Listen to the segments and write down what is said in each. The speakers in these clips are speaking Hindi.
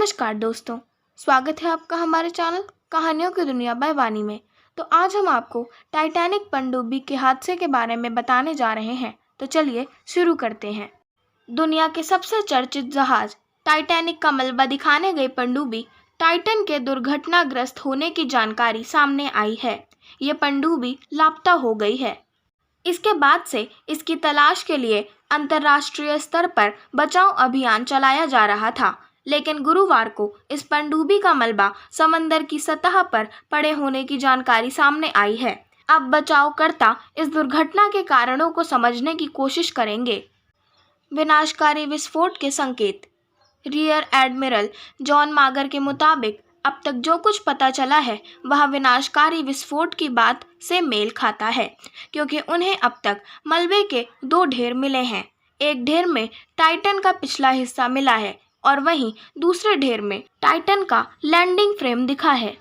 नमस्कार दोस्तों, स्वागत है आपका हमारे चैनल कहानियों की दुनिया बाय वानी में। तो आज हम आपको टाइटैनिक पनडुब्बी के हादसे के बारे में बताने जा रहे हैं। तो चलिए शुरू करते हैं। दुनिया के सबसे चर्चित जहाज टाइटैनिक का मलबा दिखाने गई पनडुब्बी टाइटन के दुर्घटनाग्रस्त होने की जानकारी सामने आई है। ये पनडुब्बी लापता हो गई है। इसके बाद से इसकी तलाश के लिए अंतर्राष्ट्रीय स्तर पर बचाव अभियान चलाया जा रहा था, लेकिन गुरुवार को इस पनडुब्बी का मलबा समंदर की सतह पर पड़े होने की जानकारी सामने आई है। अब बचावकर्ता इस दुर्घटना के कारणों को समझने की कोशिश करेंगे। विनाशकारी विस्फोट के संकेत। रियर एडमिरल जॉन मागर के मुताबिक अब तक जो कुछ पता चला है वह विनाशकारी विस्फोट की बात से मेल खाता है, क्योंकि उन्हें अब तक मलबे के 2 ढेर मिले हैं। एक ढेर में टाइटन का पिछला हिस्सा मिला है और वहीं दूसरे ढेर में टाइटन का लैंडिंग फ्रेम दिखा है।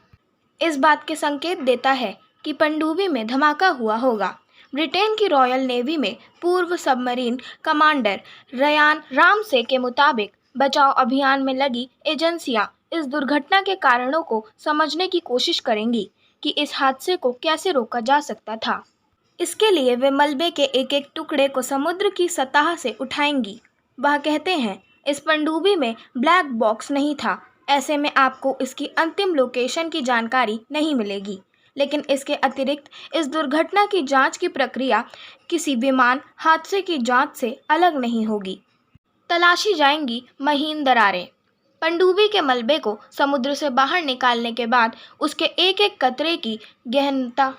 इस बात के संकेत देता है कि पनडुब्बी में धमाका हुआ होगा। ब्रिटेन की रॉयल नेवी में पूर्व सबमरीन कमांडर रयान रामसे के मुताबिक बचाव अभियान में लगी एजेंसियां इस दुर्घटना के कारणों को समझने की कोशिश करेंगी कि इस हादसे को कैसे रोका जा सकता था। इसके लिए वे मलबे के एक एक टुकड़े को समुद्र की सतह से उठाएंगी। वह कहते हैं, इस पनडुब्बी में ब्लैक बॉक्स नहीं था, ऐसे में आपको इसकी अंतिम लोकेशन की जानकारी नहीं मिलेगी। लेकिन इसके अतिरिक्त इस दुर्घटना की जांच की प्रक्रिया किसी विमान हादसे की जांच से अलग नहीं होगी। तलाशी जाएंगी महीन दरारें। पनडुब्बी के मलबे को समुद्र से बाहर निकालने के बाद उसके एक एक कतरे की गहनता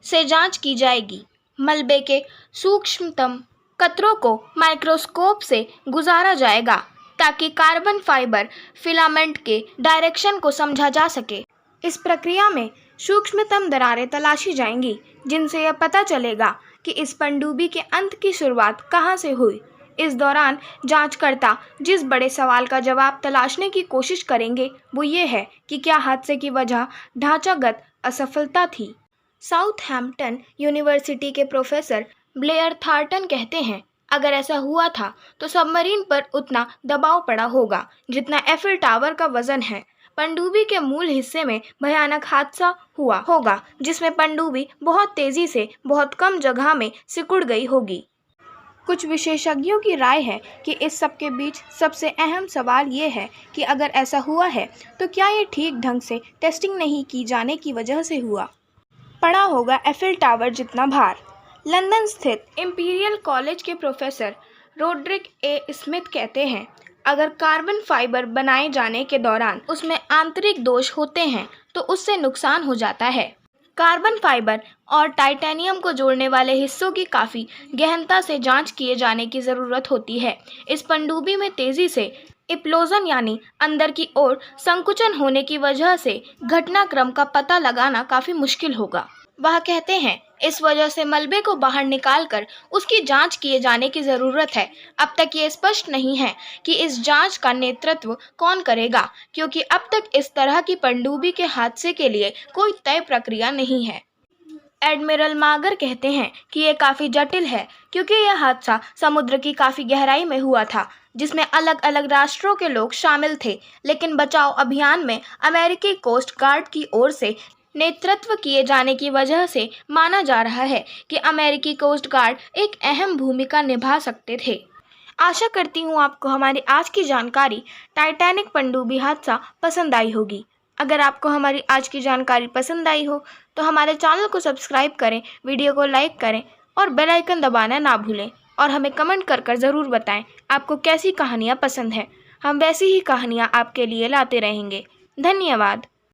से जांच की जाएगी। मलबे के सूक्ष्मतम कतरों को माइक्रोस्कोप से गुजारा जाएगा ताकि कार्बन फाइबर फिलामेंट के डायरेक्शन को समझा जा सके। इस प्रक्रिया में सूक्ष्मतम दरारें तलाशी जाएंगी, जिनसे यह पता चलेगा कि इस पनडुब्बी के अंत की शुरुआत कहाँ से हुई। इस दौरान जांचकर्ता जिस बड़े सवाल का जवाब तलाशने की कोशिश करेंगे वो ये है कि क्या हादसे की वजह ढांचागत असफलता थी। साउथहैम्पटन यूनिवर्सिटी के प्रोफेसर ब्लेयर थार्टन कहते हैं, अगर ऐसा हुआ था तो सबमरीन पर उतना दबाव पड़ा होगा जितना एफिल टावर का वजन है। पनडुब्बी के मूल हिस्से में भयानक हादसा हुआ होगा, जिसमें पनडुब्बी बहुत तेजी से बहुत कम जगह में सिकुड़ गई होगी। कुछ विशेषज्ञों की राय है कि इस सब के बीच सबसे अहम सवाल ये है कि अगर ऐसा हुआ है तो क्या ये ठीक ढंग से टेस्टिंग नहीं की जाने की वजह से हुआ। पड़ा होगा एफिल टावर जितना भार। लंदन स्थित इंपीरियल कॉलेज के प्रोफेसर रोड्रिक ए स्मिथ कहते हैं, अगर कार्बन फाइबर बनाए जाने के दौरान उसमें आंतरिक दोष होते हैं तो उससे नुकसान हो जाता है। कार्बन फाइबर और टाइटेनियम को जोड़ने वाले हिस्सों की काफ़ी गहनता से जांच किए जाने की ज़रूरत होती है। इस पनडुब्बी में तेज़ी से इप्लोजन यानी अंदर की ओर संकुचन होने की वजह से घटनाक्रम का पता लगाना काफ़ी मुश्किल होगा। वह कहते हैं, इस वजह से मलबे को बाहर निकालकर उसकी जांच किए जाने की ज़रूरत है। अब तक ये स्पष्ट नहीं है कि इस जांच का नेतृत्व कौन करेगा, क्योंकि अब तक इस तरह की पनडुब्बी के हादसे के लिए कोई तय प्रक्रिया नहीं है। एडमिरल मागर कहते हैं कि ये काफ़ी जटिल है, क्योंकि यह हादसा समुद्र की काफ़ी गहराई में हुआ था, जिसमें अलग अलग राष्ट्रों के लोग शामिल थे। लेकिन बचाव अभियान में अमेरिकी कोस्ट गार्ड की ओर से नेतृत्व किए जाने की वजह से माना जा रहा है कि अमेरिकी कोस्ट गार्ड एक अहम भूमिका निभा सकते थे। आशा करती हूँ आपको हमारी आज की जानकारी टाइटैनिक पनडुब्बी हादसा पसंद आई होगी। अगर आपको हमारी आज की जानकारी पसंद आई हो तो हमारे चैनल को सब्सक्राइब करें, वीडियो को लाइक करें और बेल आइकन दबाना ना भूलें। और हमें कमेंट कर ज़रूर बताएं आपको कैसी कहानियाँ पसंद हैं। हम वैसी ही कहानियाँ आपके लिए लाते रहेंगे। धन्यवाद।